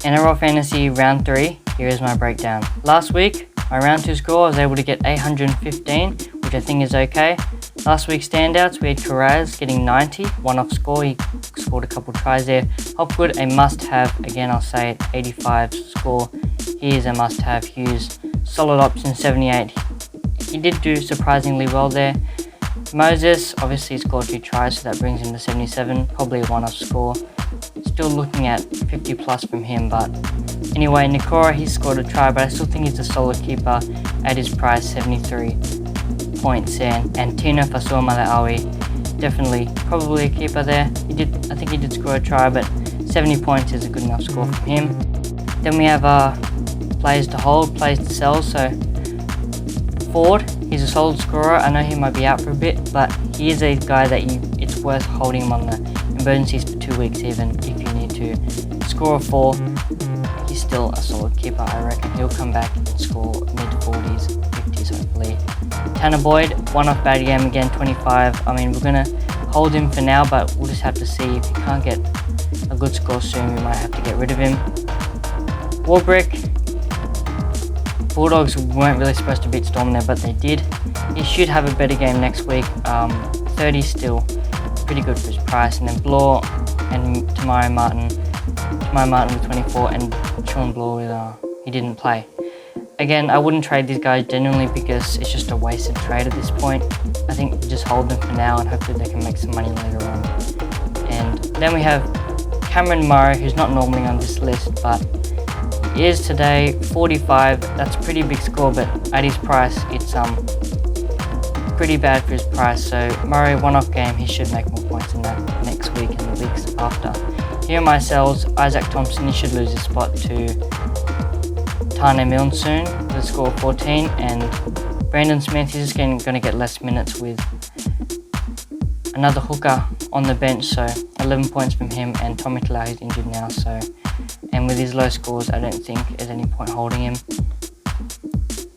NRL Fantasy Round 3, here is my breakdown. Last week, my Round 2 score, I was able to get 815, which I think is okay. Last week's standouts, we had Karaz getting 90, one-off score, he scored a couple tries there. Hopgood, a must-have, again I'll say it, 85 score, he is a must-have. Hughes, solid option, 78, he did do surprisingly well there. Moses, obviously he scored 2 tries, so that brings him to 77, probably a one-off score. Still looking at 50 plus from him, but anyway, Nikora, he scored a try, but I still think he's a solid keeper at his price, 73 points there. And Tina Fasua Malaawi, definitely, probably a keeper there. I think he did score a try, but 70 points is a good enough score from him. Then we have players to hold, players to sell. So Ford, he's a solid scorer. I know he might be out for a bit, but he is a guy that it's worth holding him on the emergencies for 2 weeks, even if you need to. Score a 4, he's still a solid keeper. I reckon he'll come back and score mid-40s, 50s hopefully. Tanner Boyd, one-off bad game again, 25. I mean, we're going to hold him for now, but we'll just have to see. If he can't get a good score soon, we might have to get rid of him. Warbrick, Bulldogs weren't really supposed to beat Storm there, but they did. He should have a better game next week. 30 still pretty good for his price. And then Blore and Tamari Martin with 24, and Sean Blore with he didn't play. Again, I wouldn't trade these guys genuinely because it's just a wasted trade at this point. I think just hold them for now and hopefully they can make some money later on. And then we have Cameron Murray, who's not normally on this list, but he is today, 45. That's a pretty big score, but at his price, it's pretty bad for his price. So Murray, one-off game, he should make more points than that next week and the weeks after. Here are my sells. Isaac Thompson, he should lose his spot to Tane Milne soon with a score of 14, and Brandon Smith, he's just going to get less minutes with another hooker on the bench, so 11 points from him, and Tommy Talau, he's injured now, so, and with his low scores, I don't think there's any point holding him.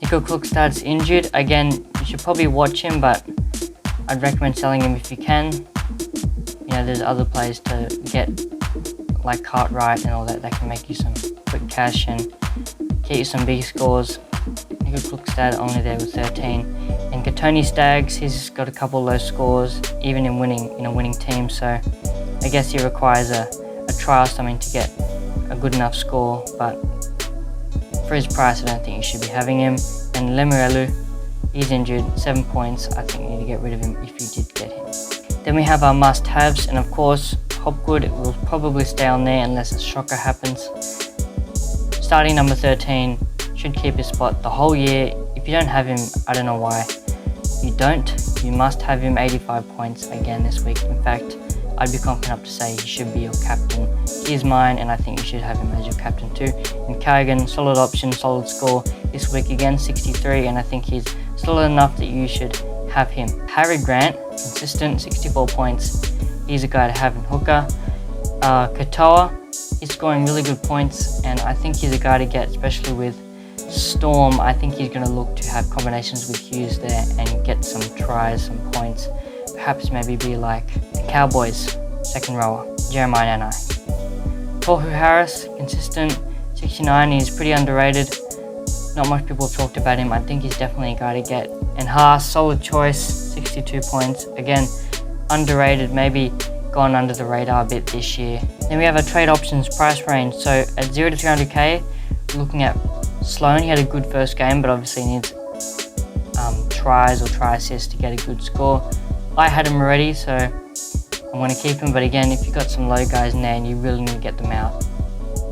Nico Klukstad's injured. Again, you should probably watch him, but I'd recommend selling him if you can. You know, there's other players to get, like Cartwright and all that can make you some quick cash and get you some big scores. Nico Klukstad only there with 13. And Katoni Staggs, he's got a couple low scores, even in a winning team, so I guess he requires a try or something to get a good enough score, but for his price, I don't think you should be having him. And Lemuelu, he's injured, 7 points. I think you need to get rid of him if you did get him. Then we have our must-haves, and of course, Hopgood will probably stay on there unless a shocker happens. Starting number 13, should keep his spot the whole year. If you don't have him, I don't know why you don't. You must have him, 85 points again this week. In fact, I'd be confident enough to say he should be your captain. He is mine, and I think you should have him as your captain too. And Carrigan, solid option, solid score this week again, 63, and I think he's solid enough that you should have him. Harry Grant, consistent, 64 points. He's a guy to have in hooker. Katoa, he's scoring really good points, and I think he's a guy to get, especially with Storm. I think he's going to look to have combinations with Hughes there and get some tries, some points. Perhaps maybe be like the Cowboys, second rower, Jeremiah Nanai. Tohu Harris, consistent, 69, he's pretty underrated. Not much people have talked about him. I think he's definitely a guy to get. And Haas, solid choice, 62 points. Again, underrated, maybe gone under the radar a bit this year. Then we have a trade options price range. So at 0 to 300k, looking at Sloan, he had a good first game, but obviously needs tries or try assists to get a good score. I had him already, so I'm going to keep him, but again, if you've got some low guys in there and you really need to get them out,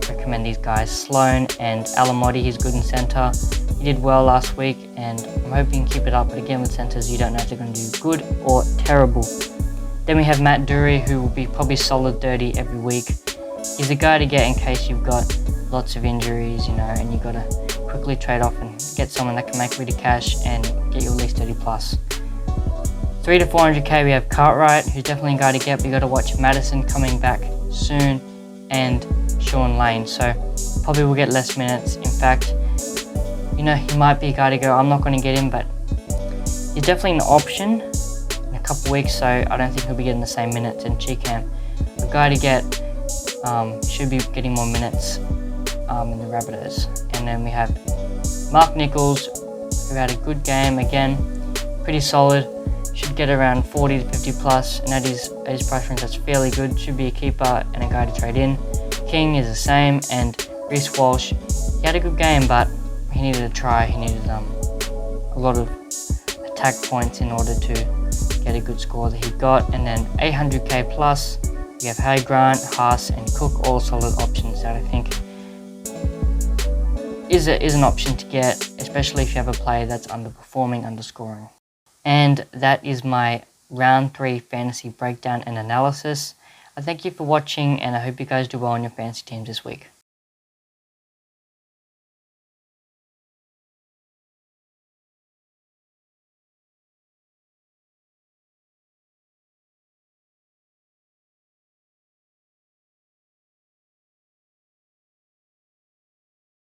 recommend these guys. Sloan and Alamotti, he's good in centre. He did well last week, and I'm hoping to keep it up, but again, with centres, you don't know if they're going to do good or terrible. Then we have Matt Dury, who will be probably solid 30 every week. He's a guy to get in case you've got lots of injuries, you know, and you've got to quickly trade off and get someone that can make a bit of cash and get you at least 30 plus. 3 to 400k, we have Cartwright, who's definitely a guy to get, but you got to watch Madison coming back soon, and Sean Lane, so probably will get less minutes. In fact, you know, he might be a guy to go. I'm not going to get him, but he's definitely an option in a couple of weeks, so I don't think he'll be getting the same minutes. And Cheekham, a guy to get, should be getting more minutes. in the Rabbitohs. And then we have Mark Nichols, who had a good game again, pretty solid. Should get around 40 to 50 plus, and at his price range, that's fairly good. Should be a keeper and a guy to trade in. King is the same, and Reece Walsh, he had a good game, but he needed a try. He needed a lot of attack points in order to get a good score that he got. And then 800k plus, we have Harry Grant, Haas, and Cook, all solid options that I think is an option to get, especially if you have a player that's underperforming, underscoring. And that is my round 3 fantasy breakdown and analysis. I thank you for watching, and I hope you guys do well on your fantasy teams this week.